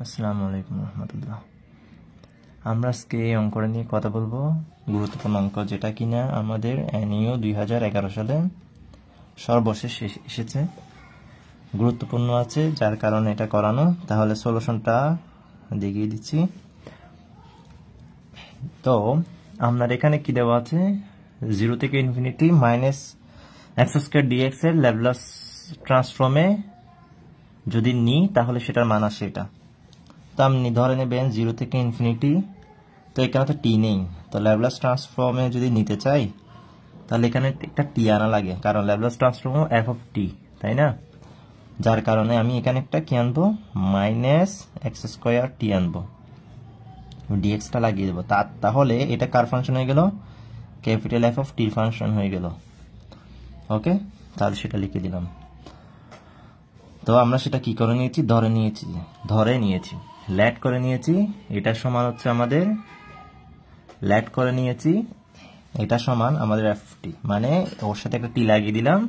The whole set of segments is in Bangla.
আসসালামু আলাইকুম রহমতুল্লাহ। আমরা আজকে এই অঙ্কটা নিয়ে কথা বলবো, গুরুত্বপূর্ণ অঙ্ক যেটা কিনা আমাদের এনইও 2011 সালে সর্বশেষ এসেছে, গুরুত্বপূর্ণ আছে যার কারণে এটা করানো। তাহলে সলিউশনটা দেখিয়ে দিচ্ছি। তো আপনার এখানে কি দেওয়া আছে, 0 থেকে infinity minus x square dx এর ল্যাপ্লাস ট্রান্সফর্মে যদি নিই তাহলে সেটার মান আসে এটা। তো আপনি ধরে নেবেন 0 থেকে ইনফিনিটি, তো এখানে তো টি নেই, তো ল্যাপ্লাস ট্রান্সফর্মে যদি নিতে চাই তাহলে এখানে একটা টি আনা লাগে, কারণ ল্যাপ্লাস ট্রান্সফর্ম এফ অফ টি, তাই না? যার কারণে আমি এখানে একটা কি আনবো, মাইনাস এক্স স্কোয়ার টি আনবো, ডিএক্সটা লাগিয়ে দেবো। তাহলে এটা কার ফাংশন হয়ে গেল, ক্যাপিটাল এফ অফ টির ফাংশন হয়ে গেল। ওকে, তাহলে সেটা লিখে দিলাম। তো আমরা সেটা কি করে নিয়েছি, ধরে নিয়েছি ল্যাট করে নিয়েছি। এটা সমান হচ্ছে আমাদের ল্যাট করে নিয়েছি, এটা সমান আমাদের এফ টি, মানে ওর সাথে একটা টি লাগিয়ে দিলাম,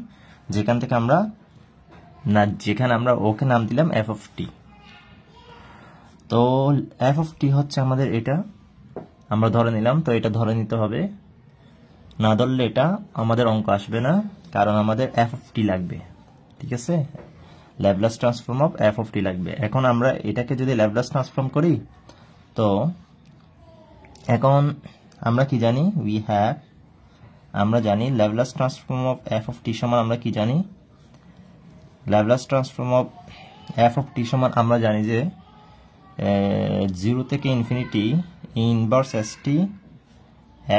যেখানে আমরা ওকে নাম দিলাম এফ অফ টি। তো এফ অফ টি হচ্ছে আমাদের এটা, আমরা ধরে নিলাম। তো এটা ধরে নিতে হবে, না ধরলে এটা আমাদের অঙ্ক আসবে না, কারণ আমাদের এফ অফ টি লাগবে। ঠিক আছে, Laplace transform of F of T লাগবে। এখন আমরা এটাকে যদি ল্যাপ্লাস ট্রান্সফর্ম করি, তো এখন আমরা কি জানি, আমরা জানি Laplace transform of F of T সমান, আমরা কি জানি, Laplace transform of F of T সমান আমরা জানি যে 0 থেকে infinity inverse S T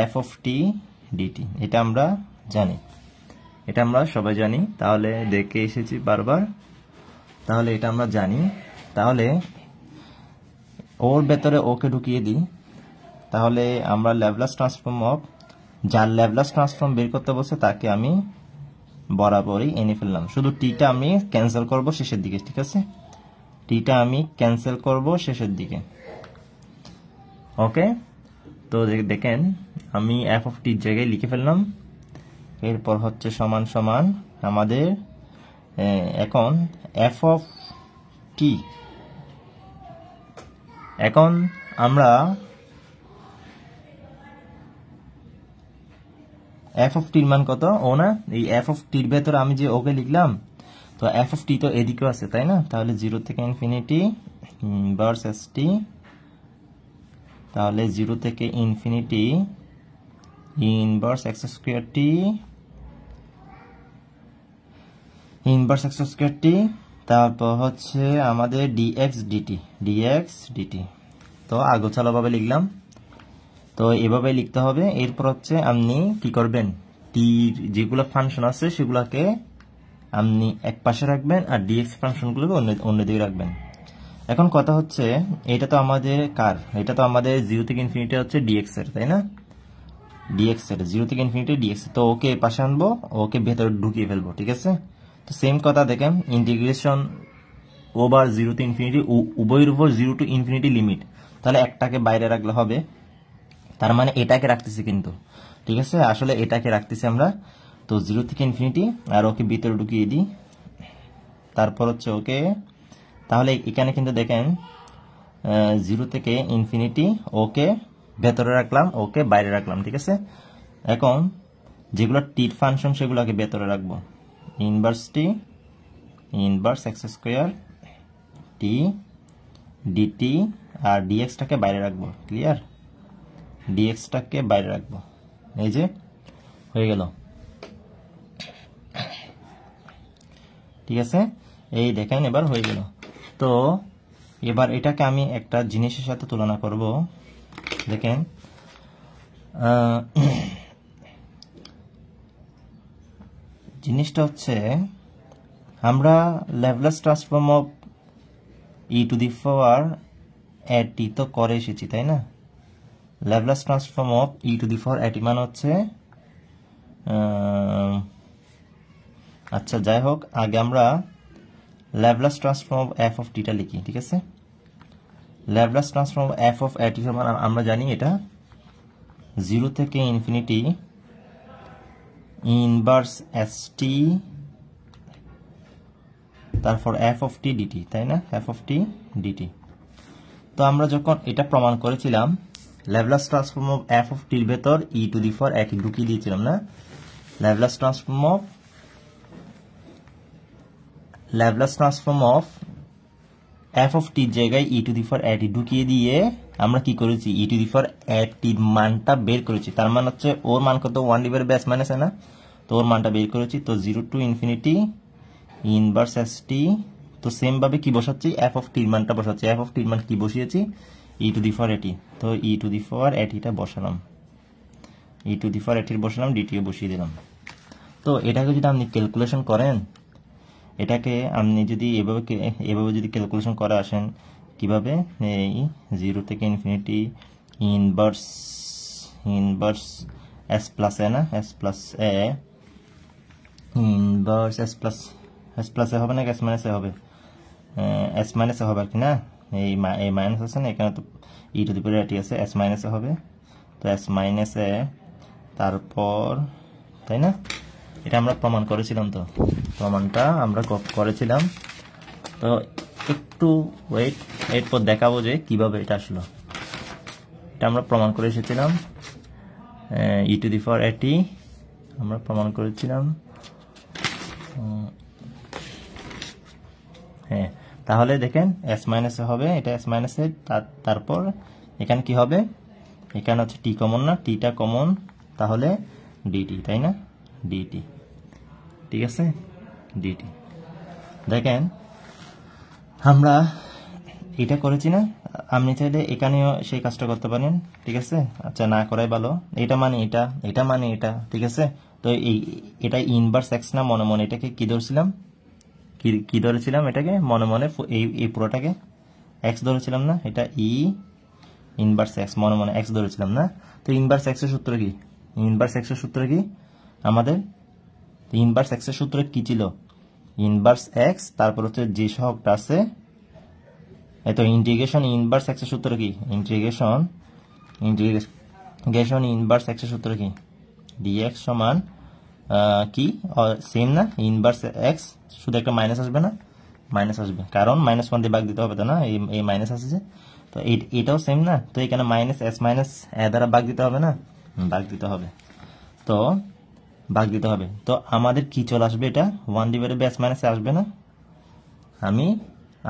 F of T DT, এটা আমরা জানি, এটা আমরা সবাই জানি। তাহলে দেখে এসেছি বারবার, তাহলে এটা আমরা জানি। তাহলে ওর ভেতরে ওকে ঢুকিয়ে দিই, তাহলে আমরা ল্যাপ্লাস ট্রান্সফর্ম অফ, যার ল্যাপ্লাস ট্রান্সফর্ম বের করতে বলছে তাকে আমি বরাবরই এনে ফেললাম। শুধু টিটা আমি ক্যান্সেল করব শেষের দিকে, ঠিক আছে? টিটা আমি ক্যান্সেল করব শেষের দিকে। ওকে, তো দেখেন আমি এফ অফ টির জায়গায় লিখে ফেললাম। এরপর হচ্ছে সমান সমান আমাদের এখন এফ অফ টি, এখন আমরা এফ অফ টির মান কত, ও না, এই এফ অফ টির ভেতরে আমি যে ওকে লিখলাম, তো এফ অফ টি তো এদিকেও আছে, তাই না? তাহলে 0 থেকে ইনফিনিটি ইনভার্স এস টি, তাহলে 0 থেকে ইনফিনিটি ইনভার্স এক্স স্কোয়ার টি, ইনভার্স এক্স স্কোয়ার টি, তারপর হচ্ছে আমাদের ডিএক্স ডিটি। তো আগোছালোভাবে লিখলাম, তো এভাবে লিখতে হবে। এরপর হচ্ছে আপনি কি করবেন, টির যেগুলো ফাংশন আছে সেগুলোকে আপনি এক পাশে রাখবেন, আর ডিএক্স ফাংশনগুলোকে অন্যদিকে রাখবেন। এখন কথা হচ্ছে, এটা তো আমাদের কার, এটা তো আমাদের 0 থেকে ইনফিনিটি হচ্ছে ডিএক্স এর, তাই না? ডিএক্স এর 0 থেকে ইনফিনিটি ডিএক্স, তো ওকে পাশে আনবো, ওকে ভেতরে ঢুকিয়ে ফেলবো, ঠিক আছে? তো সেম কথা দেখেন, ইন্টিগ্রেশন ওভার 0 টু ইনফিনিটি, উভয়ের উপর 0 টু ইনফিনিটি লিমিট, তাহলে একটাকে বাইরে রাখলে হবে, তার মানে এটাকে রাখতেছি কিন্তু, ঠিক আছে? আসলে এটাকে রাখতেছি আমরা। তো 0 থেকে ইনফিনিটি আর ওকে ভিতরে ঢুকিয়ে দিই, তারপর হচ্ছে ওকে, তাহলে এখানে কিন্তু দেখেন 0 থেকে ইনফিনিটি ওকে ভেতরে রাখলাম, ওকে বাইরে রাখলাম, ঠিক আছে? এখন যেগুলো টির ফাংশন সেগুলোকে ভেতরে রাখবো, ইনভার্স এক্স স্কোয়ার টি ডিটি, আর ডিএক্সটাকে বাইরে রাখবো, ক্লিয়ার? ডিএক্সটাকে বাইরে রাখবো, এই যে হয়ে গেল, ঠিক আছে? এই দেখেন এবার হয়ে গেল। তো এবার এটাকে আমি একটা জিনিসের সাথে তুলনা করব, দেখেন জিনিসটা হচ্ছে, আমরা Laplace transform of E to the power AT তো করে এসেছি, তাই না? Laplace transform of E to the power AT মান হচ্ছে, আচ্ছা যাই হোক, আগে আমরা Laplace transform of F of টিটা লিখি, ঠিক আছে? Laplace transform of F of T সমান আমরা জানি এটা 0 থেকে ইনফিনিটি ইনভার্স এস টি, তারপর এফ অফ টি ডিটি, তাই না? F of T dt. তো আমরা যখন এটা প্রমাণ করেছিলাম Laplace transform of F of টির ভেতর ই টু দি পাওয়ার এটি ঢুকিয়ে দিয়েছিলাম না, Laplace transform of F of টির জায়গায় ই টু দি পাওয়ার এটি ঢুকিয়ে দিয়ে আমরা কি করেছি, ই টু দি পাওয়ার এটির মানটা বের করেছি। তার মান হচ্ছে ওর মান কত, 1 ডিভাইডেড বাই এস মাইনাস এ না, তো ওর মানটা বের করেছি। তো 0 টু ইনফিনিটি ইনভার্স এস টি। তো সেম ভাবে কি বসাচ্ছি, এফ অফ টির মানটা বসাচ্ছি। এফ অফ টির মান কি বসিয়েছি, ই টু দি পাওয়ার এটি। তো ই টু দি পাওয়ার এটিটা বসালাম, ই টু দি পাওয়ার এটির বসালাম, ডিটিও বসিয়ে দিলাম। তো এটাকে যদি আপনি ক্যালকুলেশন করেন, এটাকে আপনি যদি এভাবে যদি ক্যালকুলেশন করে আসেন, কিভাবে, এই 0 থেকে ইনফিনিটি ইনভার্স এস প্লাস এ না, S plus A inverse S plus এ হবে না, এস মাইনাস এ হবে, এস মাইনাস এ হবে আর কি না, এই মাইনাস আছে না, এখানে তো ই টু দি পাওয়ার এটি আছে, এস মাইনাস এ হবে। তো এস মাইনাস এ, তারপর, তাই না, এটা আমরা প্রমাণ করেছিলাম। তো প্রমাণটা আমরা করেছিলাম। তো একটু ওয়েট, এরপর দেখাবো যে কিভাবে এটা আসলো। এটা আমরা প্রমাণ করে এসেছিলাম, ই টু দি পাওয়ার এটি আমরা প্রমাণ করেছিলাম। হ্যাঁ, তাহলে দেখেন এস মাইনাস হবে, এটা এস মাইনাস এ, তারপর এখানে কি হবে, এখানে হচ্ছে টি কমন না, টিটা কমন, তাহলে ডিটি, তাই না, ডিটি, ঠিক আছে, ডিটি। দেখেন আমরা এটা করেছি না, আপনি চাইলে এখানেও সেই কাজটা করতে পারেন, ঠিক আছে। আচ্ছা, না করাই ভালো। এটা মানে এটা, এটা মানে এটা, ঠিক আছে। তো এটা ইনভার্স এক্স না, মনে মনে এটাকে কি ধরেছিলাম, কি ধরেছিলাম, এটাকে মনে মনে এই পুরোটাকে এক্স ধরেছিলাম না, এটা ই ইনভার্স এক্স, মনে মনে এক্স ধরেছিলাম না। তো ইনভার্স এক্সের সূত্র কি, ইনভার্স এক্সের সূত্র কি আমাদের, ইনভার্স এক্সের সূত্র কি ছিল, ইনভার্স এক্স, তারপর হচ্ছে যে সহগটা আছে, এত ইন্টিগ্রেশন ইনভার্স এক্সের সূত্র কি, ইন্টিগ্রেশন ইনভার্স এক্সের সূত্র কি, ডিএক্স সমান কি সেম না, ইনভার্স এক্স, শুধু একটা মাইনাস আসবে না, মাইনাস আসবে, কারণ -1 দিয়ে ভাগ দিতে হবে, তো না, এই মাইনাস আসছে, তো এটাও সেম না, তো এখানে মাইনাস এস মাইনাস এ দ্বারা ভাগ দিতে হবে না, ভাগ দিতে হবে, তো ভাগ দিতে হবে। তো আমাদের কি চলে আসবে, এটা 1 ডিভাইডেড বাই এস মাইনাস এ আসবে না। আমি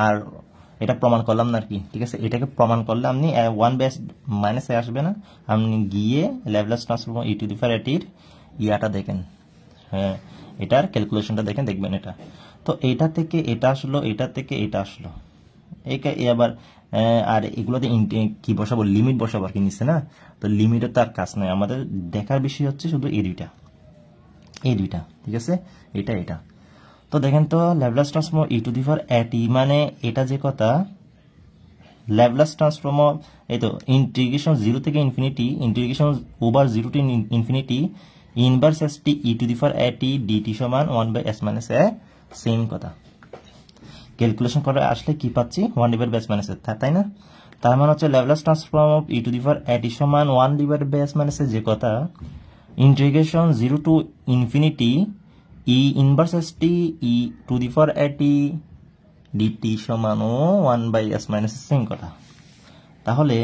আর এটা প্রমাণ করলাম না আর কি, ঠিক আছে। এটাকে প্রমাণ করলে আপনি 1 বাই এস মাইনাস এ আসবে না, আপনি গিয়ে Laplace transform E to the power এটির ইয়াটা দেখেন, হ্যাঁ, এটার ক্যালকুলেশনটা দেখেন, দেখবেন এটা। তো এটা থেকে এটা আসলো, এটা থেকে এটা আসলো, আবার আর এগুলোতে কি বসাবো, লিমিট বসাবো আর কি নিচ্ছে না। তো লিমিটের তার কাজ নাই, আমাদের দেখার বিষয় হচ্ছে শুধু এই দুইটা, ঠিক আছে, এটা। তো দেখেন তো Laplace transform E to the power AT মানে এটা যে কথা, ল্যাপ্লাস ট্রান্সফর্ম এই তো ইন্টিগ্রেশন 0 থেকে infinity, integration over 0 to infinity inverse S T E to the power AT DT সমান 1 by S minus A, same কথা। ক্যালকুলেশন করে আসলে কি পাচ্ছি, 1 divide by S minus A, তাই না। তার মানে হচ্ছে Laplace transform of E to the power AT সমান 1 divide by S minus A, যে কথা, integration 0 to infinity E inverse S T E to the power AT DT সমান 1 বাই এস মাইনাস এর, সেম কথা। তাহলে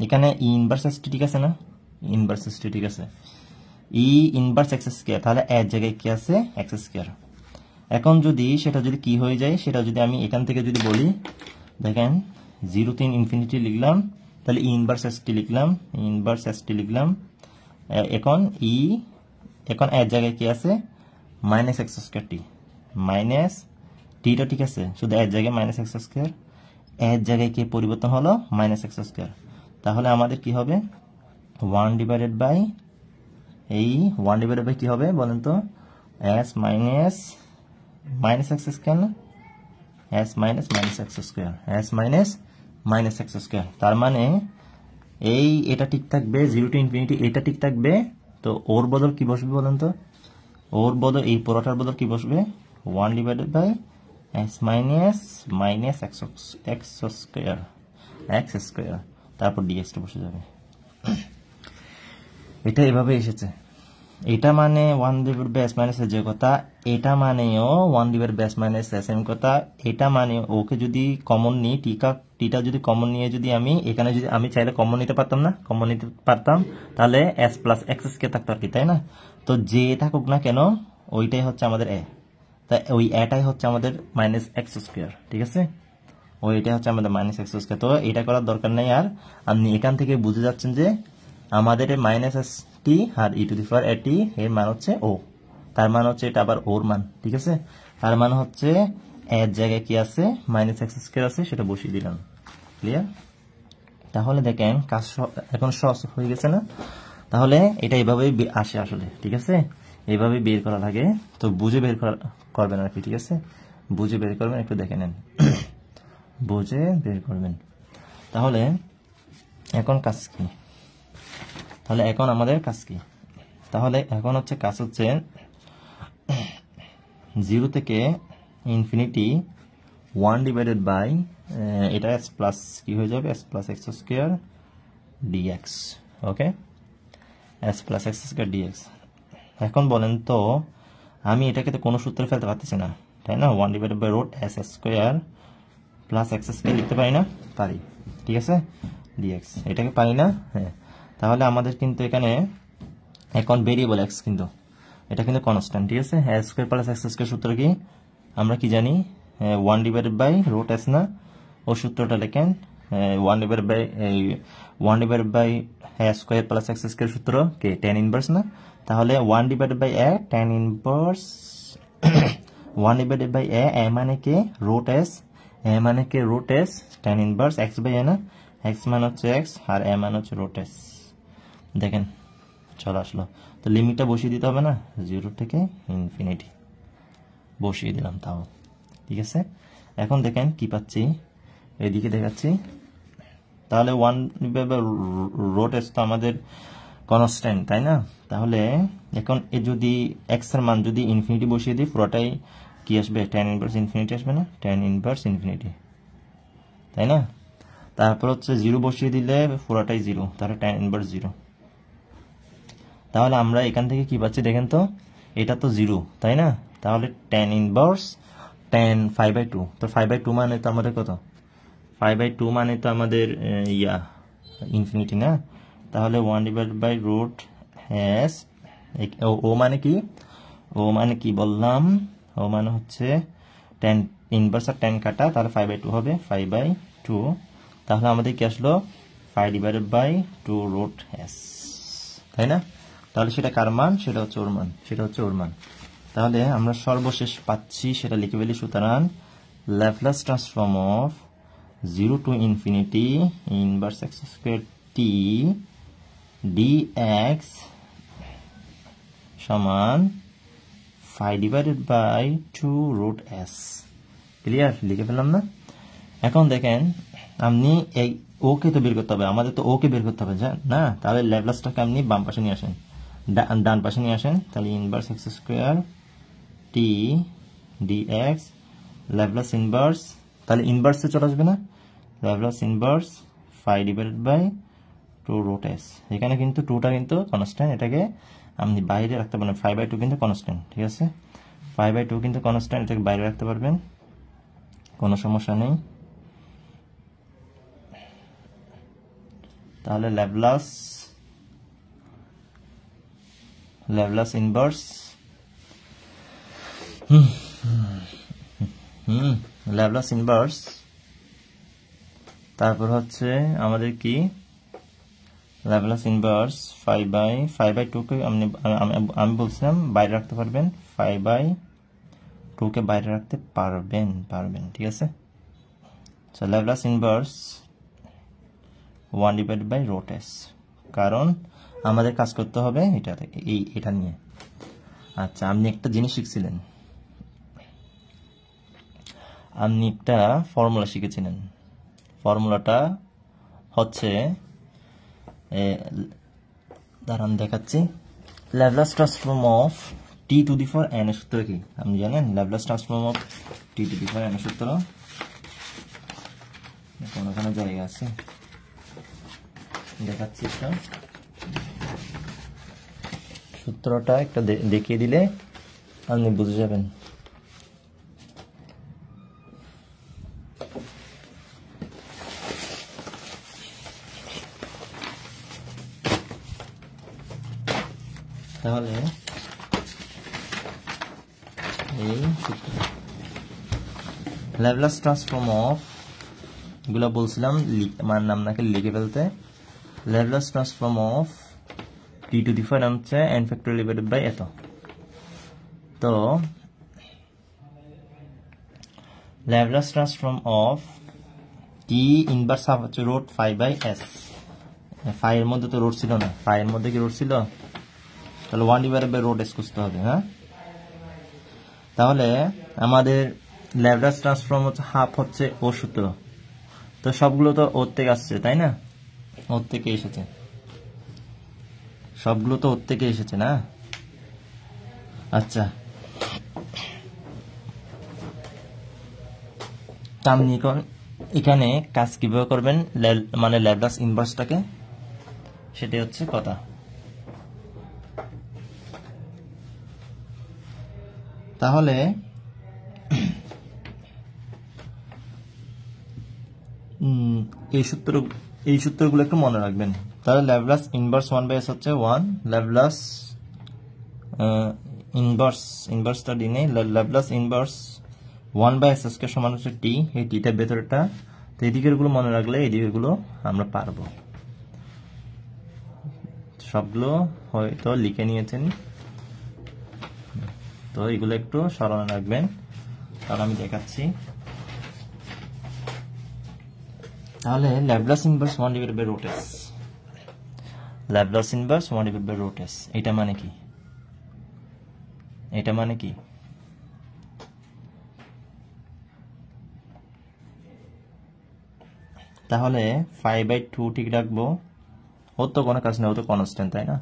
এখানে ই ইনভার্স এস টি ঠিক আছে না, ইনভার্স এস টি ঠিক আছে, ই ইনভার্স এক্স স্কয়ার, তাহলে এর জায়গায় কি আছে, এক্স স্কয়ার। এখন যদি সেটা যদি কি হয়ে যায়, সেটা যদি আমি এখান থেকে যদি বলি, দেখেন 0 থেকে ইনফিনিটি লিখলাম, তাহলে ই ইনভার্স এস টি লিখলাম, ইনভার্স এস টি লিখলাম। এখন এখন এর জায়গায় কি আছে, মাইনাস এক্স স্কয়ার টি, মাইনাস টিটা ঠিক আছে, শুধু এর জায়গায় মাইনাস এক্স স্কয়ার, এর জায়গায় কি পরিবর্তন হলো, মাইনাস এক্স স্কয়ার। তাহলে আমাদের কি হবে, 1 ডিভাইডেড বাই এই 1 ডিভাইডেড বাই কি হবে বলেন তো, এস মাইনাস এক্স স্কয়ার না, S minus x square, S minus x square. তার মানে এটা ঠিক থাকবে, 0 টু ইনফিনিটি এটা ঠিক থাকবে। তো ওর বদল কি বসবে বলেন তো, ওর বদল এই পুরোটার বদল কি বসবে, 1 divided by S minus x square, তারপর ডিএক্সটা বসে যাবে। এটা এভাবে এসেছে, এটা মানে 1 ডিভাইড বাই s মাইনাস যে কথা, এটা মানেও 1 divide by s minus same কথা। এটা মানে ওকে যদি কমন নিই, টিটা যদি কমন নিয়ে যদি আমি এখানে যদি আমি চাইলে কমন নিতে পারতাম না, কমন নিতে পারতাম, তাহলে s প্লাস এক্স স্কয়ার থাকতো আর কি, তাই না? তো যে থাকুক না কেন ওইটাই হচ্ছে আমাদের এ, তাই ওই এটাই হচ্ছে আমাদের মাইনাস এক্স স্কয়ার, ঠিক আছে? ওইটা হচ্ছে আমাদের মাইনাস এক্স স্কয়ার। তো এটা করার দরকার নেই। আর আপনি এখান থেকে বুঝে যাচ্ছেন যে আমাদের মাইনাস এস টি আর E to the power AT এর মান হচ্ছে ও, তার মান হচ্ছে এটা আবার ওর মান, ঠিক আছে? তার মান হচ্ছে এর জায়গায় কি আছে, মাইনাস এক্স স্কয়ার আছে, সেটা বসিয়ে দিলাম। ক্লিয়ার? তাহলে দেখেন কাজ এখন সহজ হয়ে গেছে না? তাহলে এটা এইভাবেই আসে আসলে, ঠিক আছে? এইভাবে বের করা লাগে। তো বুঝে বের করবেন আর কি, ঠিক আছে? বুঝে বের করবেন, একটু দেখে নেন। বুঝে বের করবেন। তাহলে এখন কাজ কি? তাহলে এখন আমাদের কাজ কি? তাহলে এখন হচ্ছে কাজ হচ্ছে 0 থেকে ইনফিনিটি 1 ডিভাইডেড বাই এটা s প্লাস কি হয়ে যাবে, s plus x square dx। ওকে, s plus x square dx। এখন বলেন তো আমি এটাকে তো কোনো সূত্রে ফেলতে পারতেছি না, তাই না? 1 divided by root s square plus x square লিখতে পারি না? পারি, ঠিক আছে? dx এটাকে পারি না? হ্যাঁ। তাহলে আমাদের কিন্তু এখানে এখন ভেরিয়েবল x, কিন্তু এটা কিন্তু কনস্ট্যান্ট, ঠিক আছে? s square plus x square সূত্র কি আমরা কি জানি? 1 ডিভাইডেড বাই রুট s না? ও সূত্রটা লেখেন 1 divided by square plus x square সূত্র কে tan ইনভার্স না? তাহলে 1 divided by a tan inverse 1 divided by a মানে কে রুট s, a মানে কে root s tan inverse x by a না? x মান হচ্ছে x আর a মান হচ্ছে রুট s। দেখেন চলে আসলো। তো লিমিটটা বসিয়ে দিতে হবে না, 0 থেকে ইনফিনিটি বসিয়ে দিলাম, তাও ঠিক আছে। এখন দেখেন কি পাচ্ছি, এদিকে দেখাচ্ছি। তাহলে 1 রুট s তো আমাদের কনস্ট্যান্ট, তাই না? তাহলে এখন যদি x এর মান যদি ইনফিনিটি বসিয়ে দিই, পুরোটাই কি আসবে, tan ইনভার্স ইনফিনিটি আসবে না? tan ইনভার্স ইনফিনিটি, তাই না? তারপর হচ্ছে 0 বসিয়ে দিলে পুরোটাই 0, তাহলে tan ইনভার্স 0। তাহলে আমরা এখান থেকে কি পাচ্ছি দেখেন তো, এটা তো 0, তাই না? তাহলে tan ইনভার্স tan 5/2, তো 5/2 মানে তো আমাদের কত? 5/2 মানে তো আমাদের ইনফিনিটি না? তাহলে 1 ডিভাইড বাই রুট s, ও মানে কি? ও মানে কি বললাম? ও মানে হচ্ছে tan ইনভার্স আর tan কাটা, তাহলে 5/2 হবে 5/2। তাহলে আমাদের কি আসলো 5 ডিভাইডেড বাই 2 রুট s, তাই না? তাহলে সেটা কার মান? সেটা হচ্ছে ওর মান, সেটা হচ্ছে ওর মান। তাহলে আমরা সর্বশেষ পাচ্ছি সেটা লিখে ফেলি। সুতরাং Laplace transform of 0 to infinity inverse x square t dx সমান 5 divided by 2 root s। Clear? লিখে ফেললাম না? এখন দেখেন আপনি এই ওকে তো বের করতে হবে, আমাদের তো ওকে বের করতে হবে না? তাহলে ল্যাপ্লাসটাকে আপনি বাম পাশে নিয়ে আসেন, ডান পাশে নিয়ে আসেন। তাহলে inverse x square t dx Laplace inverse, তাহলে ইনভার্সে চলে আসবে না? Laplace inverse 5 divided by 2 root s। এখানে কিন্তু 2টা কিন্তু কনস্ট্যান্ট, এটাকে আপনি বাইরে রাখতে পারেন। 5/2 কিন্তু কনস্ট্যান্ট, ঠিক আছে? 5/2 কিন্তু কনস্ট্যান্ট, এটাকে বাইরে রাখতে পারবেন, কোনো সমস্যা নেই। তাহলে ল্যাপ্লাস ইনভার্স ল্যাপ্লাস ইনভার্স, তারপর হচ্ছে আমাদের কি ল্যাপ্লাস ইনভার্স 5/2 কে আমি বলছিলাম বাইরে রাখতে পারবেন, 5/2 কে বাইরে রাখতে পারবেন, ঠিক আছে? আচ্ছা, Laplace inverse 1 divide by root s, কারণ আমাদের কাজ করতে হবে এটা নিয়ে। আচ্ছা, আপনি একটা জিনিস শিখছিলেন, আপনি একটা ফর্মুলা শিখেছিলেন। ফর্মুলাটা হচ্ছে দাঁড়ান দেখাচ্ছি। Laplace transform of T to the power n এর সূত্র কি আপনি জানেন? Laplace transform of T to the power n এর সূত্র কোনখানে জায়গা আছে দেখাচ্ছি। এটা সূত্রটা একটা দেখিয়ে দিলে আপনি বুঝে যাবেন। তাহলে এই সূত্র ল্যাপ্লাস ট্রান্সফর্ম অফ এগুলো বলছিলাম আমার নামটাকে লিখে ফেলতে। Laplace transform of T to the power হচ্ছে n ফ্যাক্টোরিয়াল ডিভাইডেড বাই এত। তো Laplace transform of T inverse half হচ্ছে রুট 5/s। 5 এর মধ্যে তো রুট ছিল না, 5 এর মধ্যে কি রুট ছিল? তাহলে 1 ডিভাইডেড বাই রুট s খুঁজতে হবে। হ্যাঁ, তাহলে আমাদের ল্যাপ্লাস ট্রান্সফর্ম হচ্ছে হাফ হচ্ছে ও সূত্র। তো সবগুলো তো ওর থেকে আসছে, তাই না? ওর থেকে এসেছে, সবগুলো তো ওর থেকে এসেছে না। আচ্ছা, আপনি এখানে কাজ কিভাবে করবেন, মানে ল্যাপ্লাস ইনভার্সটাকে, সেটাই হচ্ছে কথা। তাহলে এই সূত্রগুলো একটু মনে রাখবেন। তাহলে ল্যাপ্লাস ইনভার্স 1/s হচ্ছে 1, ল্যাপ্লাস ইনভার্সটা দিনে ল্যাপ্লাস ইনভার্স 1/s কে সমান হচ্ছে টি। এই টিটা ভেতরটা, তো এই দিকের গুলো মনে রাখলে এই দিকের গুলো আমরা পারবো। সবগুলো হয়তো লিখে নিয়েছেন, তো এগুলো একটু স্মরণে রাখবেন, কারণ আমি দেখাচ্ছি। তাহলে Laplace inverse 1 divided by root s, Laplace inverse 1 divided by root s, এটা মানে কি? এটা মানে কি? তাহলে 5/2 ঠিক রাখবো, ওর তো কোনো কাজ নেই, ও তো কনস্ট্যান্ট, তাই না?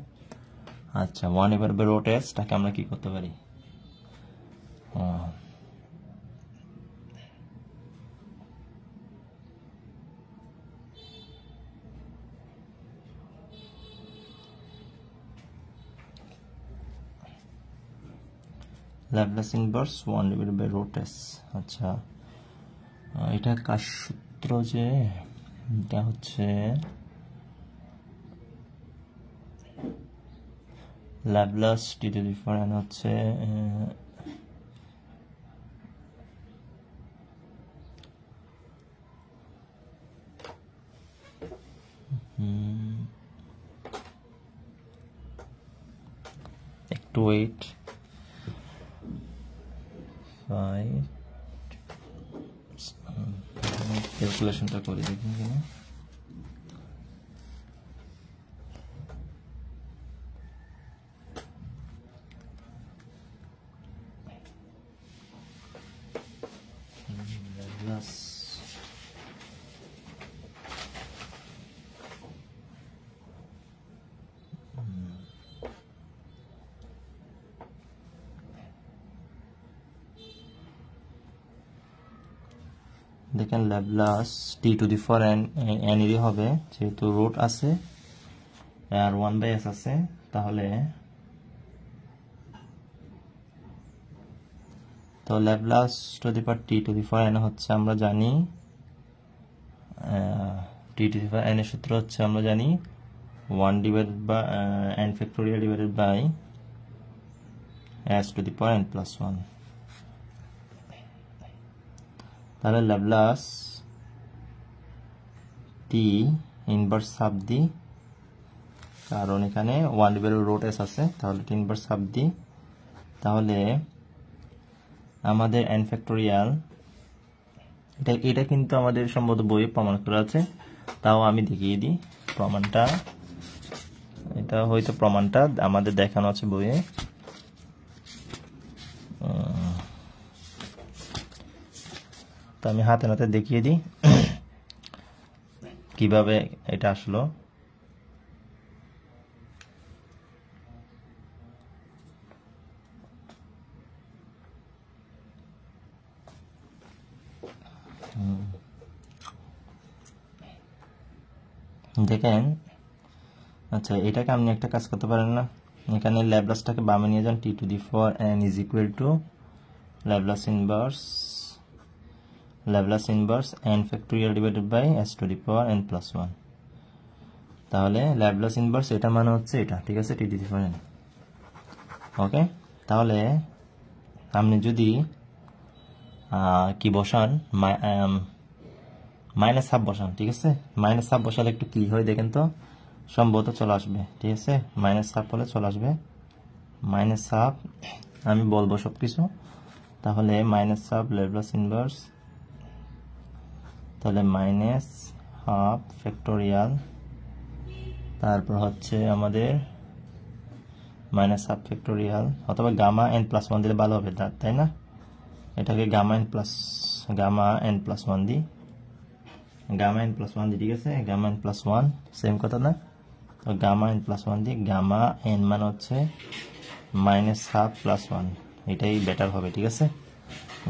আচ্ছা, 1 ডিভাইডেড বাই রুট s টাকে আমরা কি করতে পারি? Laplace inverse 1 divided by root s। আচ্ছা, এটা কার সূত্র যে? এটা হচ্ছে Laplace t to the power n হচ্ছে একটু ওয়েট, 5 ক্যালকুলেশনটা করে দেখুন কিনা। দেখেন Laplace t to the power n এরই হবে, যেহেতু রুট আছে আর 1/s আছে। তাহলে তো Laplace two the power T to the power n হচ্ছে, আমরা জানি টি টু দি পাওয়ার n এর সূত্র হচ্ছে আমরা জানি 1 divided by n factorial divided by s to the power n plus 1। তাহলে Laplace t inverse half the, কারণ এখানে 1 ডিভাইডেড রুট s আছে, তাহলে টি ইনভার্স হাফ দি। তাহলে আমাদের n ফ্যাক্টোরিয়াল, এটা কিন্তু আমাদের সম্ভবত বইয়ে প্রমাণ করা আছে, তাও আমি দেখিয়ে দিই প্রমাণটা। এটা হয়তো প্রমাণটা আমাদের দেখানো আছে বইয়ে। তো আমি হাতে নাতে দেখিয়ে দিই কিভাবে এটা আসলো। দেখেন, আচ্ছা, এটাকে আপনি একটা কাজ করতে পারেন না, এখানে ল্যাপ্লাসটাকে বামে নিয়ে যান, T to the power n is equal to Laplace inverse n factorial divided by s to the power n plus 1। তাহলে ল্যাপ্লাস ইনভার্স এটা মানে হচ্ছে এটা, ঠিক আছে, টি টু দি পাওয়ার n। ওকে, তাহলে আপনি যদি কি বসান, মাইনাস হাফ বসান, ঠিক আছে, মাইনাস হাফ বসালে একটু কি হয় দেখেন তো, সম্ভবত চলে আসবে, ঠিক আছে, মাইনাস হাফ হলে চলে আসবে, মাইনাস হাফ আমি বলবো সব কিছু। তাহলে মাইনাস হাফ ল্যাপ্লাস ইনভার্স, তাহলে মাইনাস হাফ ফ্যাক্টোরিয়াল, তারপর হচ্ছে আমাদের মাইনাস হাফ ফ্যাক্টোরিয়াল, অথবা গামা n প্লাস 1 দিলে ভালো হবে, তাই না? এটাকে গামা n প্লাস 1 দিই, গামা n প্লাস 1 দিই, ঠিক আছে, গামা n প্লাস 1 সেম কথা না? তো গামা n প্লাস 1 দিই, গামা n মানে হচ্ছে মাইনাস হাফ প্লাস 1, এটাই বেটার হবে, ঠিক আছে।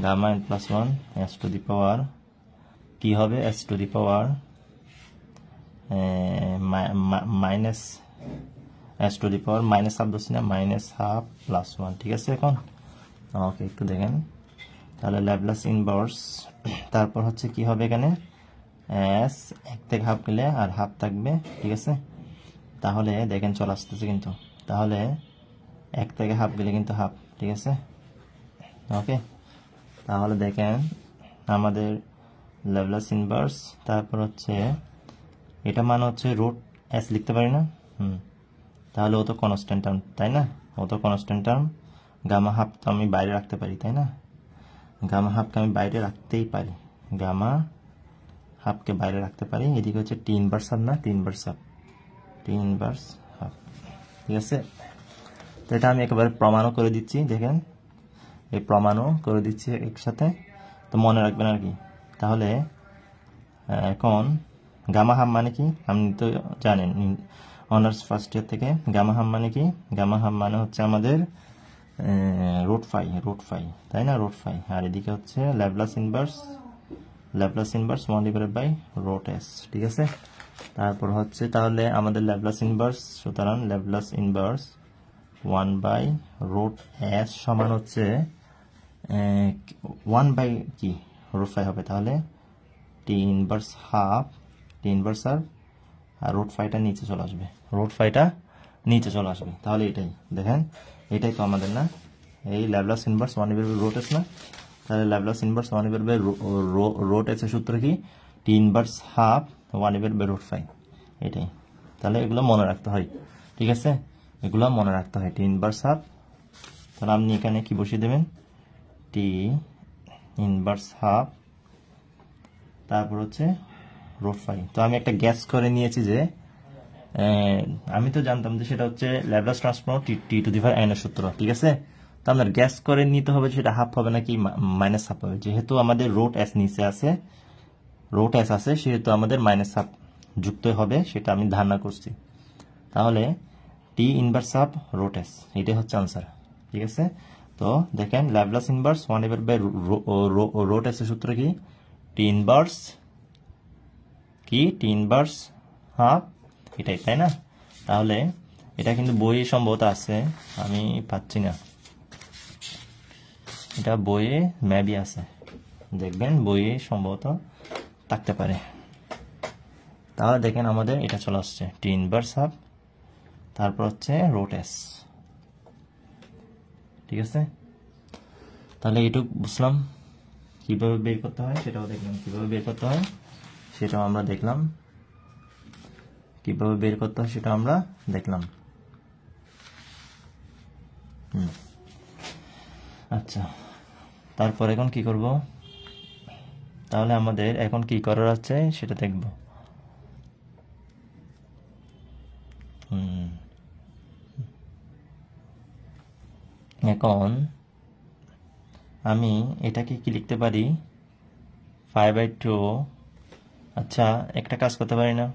Gamma n plus 1 s to the power কি হবে, s to the power minus s to the power minus half দোষী না, মাইনাস হাফ প্লাস 1, ঠিক আছে। এখন ওকে, একটু দেখেন, তাহলে ল্যাপ্লাস ইনভার্স, তারপর হচ্ছে কি হবে এখানে, s এক থেকে হাফ গেলে আর হাফ থাকবে, ঠিক আছে। তাহলে দেখেন চলে আসতেছে কিন্তু, তাহলে এক থেকে হাফ গেলে কিন্তু হাফ, ঠিক আছে। ওকে, তাহলে দেখেন আমাদের ল্যাপ্লাস ইনভার্স, তারপর হচ্ছে এটা মানে হচ্ছে রুট s লিখতে পারি না, তাহলে ও তো কনস্ট্যান্ট টার্ম, তাই না? ও তো কনস্ট্যান্ট টার্ম, গামা হাফ তো আমি বাইরে রাখতে পারি, তাই না? গামা হাফকে আমি বাইরে রাখতেই পারি, গামা হাফকে বাইরে রাখতে পারি। এদিকে হচ্ছে টি ইনভার্স হাফ না, টি ইনভার্স হাফ, ঠিক আছে। তো এটা আমি একেবারে প্রমাণও করে দিচ্ছি, দেখেন এই প্রমাণও করে দিচ্ছি একসাথে, তো মনে রাখবেন আর কি। তাহলে এখন গামা হাফ মানে কি আপনি তো জানেন অনার্স ফার্স্ট ইয়ার থেকে, গামা হাফ মানে কি, গামা হাফ মানে হচ্ছে আমাদের রুট ফাই, তাই না, রুট ফাই। আর এদিকে হচ্ছে Laplace inverse 1 divided by root s, ঠিক আছে। তারপর হচ্ছে তাহলে আমাদের ল্যাপ্লাস ইনভার্স, সুতরাং Laplace inverse 1 by root s সমান হচ্ছে 1 বাই কি রুট ফাই হবে, তাহলে টি ইনভার্স হাফ, আর রুট ফাইটা নিচে চলে আসবে, তাহলে এটাই দেখেন, এটাই তো আমাদের না, এই Laplace inverse 1 divided by root s না, তাহলে Laplace inverse 1 divided by root s এর সূত্র কি, t inverse half 1 divided by root pi, এটাই। তাহলে এগুলো মনে রাখতে হয়, ঠিক আছে, এগুলো মনে রাখতে হয়, টি ইনভার্স হাফ, তাহলে আপনি এখানে কি বসিয়ে দেবেন, টি ইনভার্স হাফ, তারপর হচ্ছে রুট ফাই। তো আমি একটা গ্যাস করে নিয়েছি যে আমি তো জানতাম যে সেটা হচ্ছে Laplace transform T to the power n এর সূত্র, ঠিক আছে। তো আপনার গ্যাস করে নিতে হবে সেটা হাফ হবে নাকি মাইনাস হাফ হবে, যেহেতু আমাদের রুট s নিচে আছে, সেহেতু আমাদের মাইনাস হাফ যুক্ত হবে, সেটা আমি ধারণা করছি। তাহলে t inverse half root s, এটাই হচ্ছে আনসার, ঠিক আছে। তো দেখেন Laplace inverse 1 divided by root s এর সূত্র কি, টি ইনভার্স হাফ, এটাই, তাই না? তাহলে এটা কিন্তু বইয়ে সম্ভবত আছে, আমি পাচ্ছি না, এটা বইয়ে মেবি আছে, দেখবেন বইয়ে সম্ভবত থাকতে পারে। তাহলে দেখেন আমাদের এটা চলে আসছে টি ইনভার্স হাফ, তারপর হচ্ছে রুট s, ঠিক আছে। তাহলে এইটুকু বুঝলাম, কিভাবে বের করতে হয় সেটাও দেখলাম, আচ্ছা, তারপর এখন কি করব, তাহলে আমাদের এখন কি করার আছে সেটা দেখব। এখন আমি এটাকে কি লিখতে পারি, 5/2, আচ্ছা একটা কাজ করতে পারি না,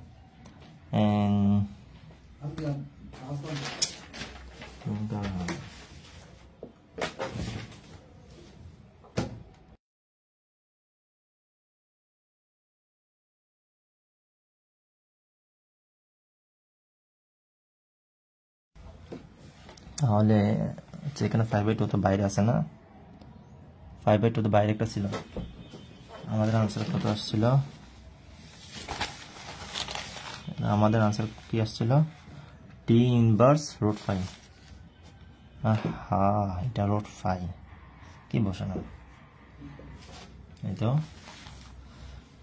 তাহলে এখানে 5/2 তো বাইরে আছে না, 5/2 তো বাইরে একটা ছিল। আমাদের আনসার কত আসছিল? আমাদের আনসার কি আসছিল? T inverse root 5। এটা রুট 5 কি বসানো, এই তো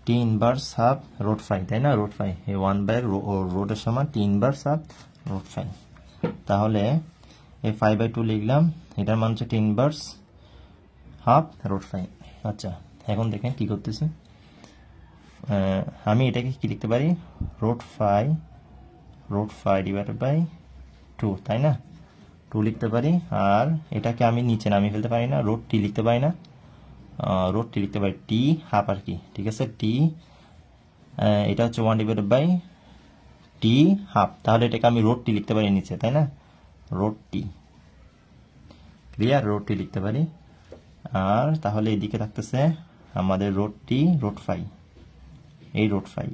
টি ইনভার্স হাফ রুট 5, তাই না? রুট 5 এই 1/রুটের সমান টি ইনভার্স হাফ রুট 5। তাহলে এই 5/2 লিখলাম, এটার মান হচ্ছে টি ইনভার্স হাফ রুট 5। আচ্ছা, এখন দেখেন কি করতেছি। আমি এটাকে কি লিখতে পারি? রুট 5 ডিভাইডেড বাই 2, তাই না? 2 লিখতে পারি। আর এটাকে আমি নিচে নামিয়ে ফেলতে পারি না, রুট টি লিখতে পারি না, রুট টি লিখতে পারি টি হাফ আর কি, ঠিক আছে? টি এটা হচ্ছে 1 ডিভাইডেড বাই টি হাফ, তাহলে এটাকে আমি রুট টি লিখতে পারি নিচে, তাই না? Root t, clear? Root t লিখতে পারি। আর তাহলে এদিকে থাকতেছে আমাদের রুট টি রুট 5, এই রুট 5,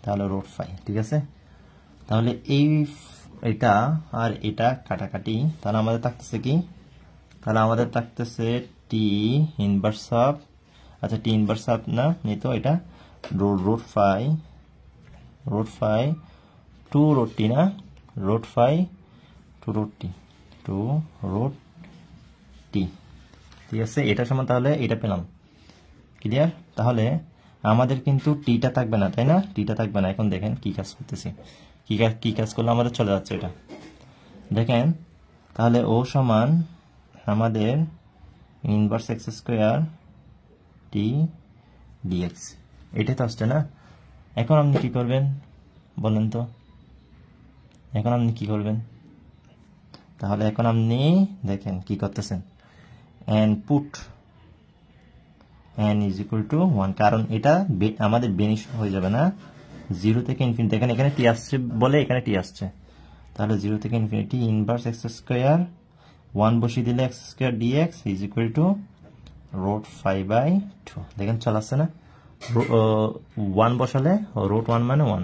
তাহলে রুট 5, ঠিক আছে? তাহলে এটা আর এটা কাটাকাটি, তাহলে আমাদের থাকতেছে কি? তাহলে আমাদের থাকতেছে টি ইনভার্স হাফ, আচ্ছা টি ইনভার্স হাফ না, এই তো এটা রুট 5 2 রুট টি না, রুট 5 2 রুট টি, ঠিক আছে? এটা সমান, তাহলে এটা পেলাম, ক্লিয়ার? তাহলে আমাদের কিন্তু টিটা থাকবে না, তাই না? টিটা থাকবে না। এখন দেখেন কি কাজ করতেছি, কি কাজ করলে আমাদের চলে যাচ্ছে এটা, দেখেন। তাহলে ও সমান আমাদের ইনভার্স এক্স স্কোয়ার টি ডিএক্স, এটাই তো আসছে না? এখন আপনি কি করবেন বলেন তো? এখন আপনি কি করবেন? তাহলে এখন আপনি দেখেন কি করতেছেন, and put n is equal to 1, কারণ এটা আমাদের বেনিশ হয়ে যাবে না, 0 থেকে ইনফিনিটি। দেখেন এখানে টি আসছে বলে এখানে টি আসছে, তাহলে 0 থেকে ইনফিনিটি ইনভার্স এক্স স্কোয়ার 1 বসিয়ে দিলে x square dx is equal to root 5/2। দেখেন চলে আসছে না? 1 বসালে রুট 1 মানে 1,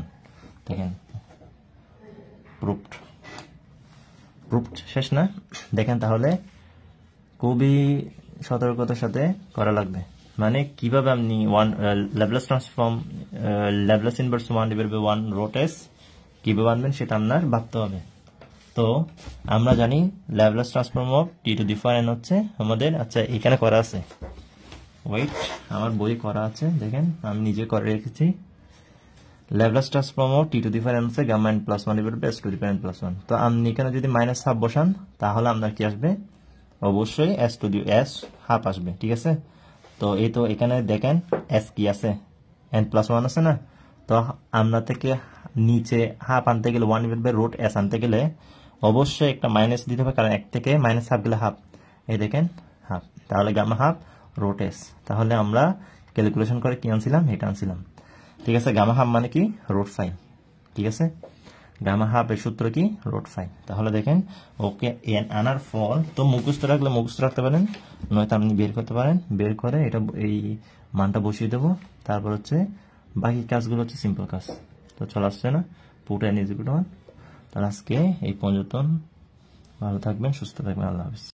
দেখেন প্রুফড শেষ না? দেখেন তাহলে খুবই সতর্কতার সাথে করা লাগবে, মানে কিভাবে আপনি Laplace transform Laplace inverse 1 divided by 1 root s কিভাবে আনবেন সেটা আপনার ভাবতে হবে। তো আমরা জানি Laplace transform of T to the power n হচ্ছে আমাদের, আচ্ছা এখানে করা আছে, ওয়েট আমার বই করা আছে, দেখেন আমি নিজে করে রেখেছি। Laplace transform of T to the power n হচ্ছে gamma n plus 1 divided by s to the power n plus 1। তো আপনি এখানে যদি মাইনাস হাফ বসান তাহলে আপনার কি আসবে? অবশ্যই s to the s half আসবে, ঠিক আছে? তো এই তো এখানে দেখেন s কি আছে, n প্লাস 1 আছে না? তো আমরা থেকে নিচে হাফ আনতে গেলে 1 ডিভাইডেড বাই রুট s আনতে গেলে অবশ্যই একটা মাইনাস দিতে হবে, কারণ 1 থেকে মাইনাস হাফ গেলে হাফ, এই দেখেন হাফ, তাহলে গামা হাফ রুট s। তাহলে আমরা ক্যালকুলেশন করে কি আনছিলাম? এটা আনছিলাম, ঠিক আছে? গামা হাফ মানে কি? রুট 5, ঠিক আছে? গামা হাফ এর সূত্র কি? রুট 5। তাহলে দেখেন ওকে এন আনার ফল তো মুখস্থ রাখলে মুখস্থ রাখতে পারেন, নয়তো আপনি বের করতে পারেন, বের করে এটা এই মানটা বসিয়ে দেবো, তারপর হচ্ছে বাকি কাজগুলো হচ্ছে সিম্পল কাজ। তো চলে আসছে না? Put N is equal two 1। তাহলে আজকে এই পর্যন্ত, ভালো থাকবেন, সুস্থ থাকবেন, আল্লাহ হাফেজ।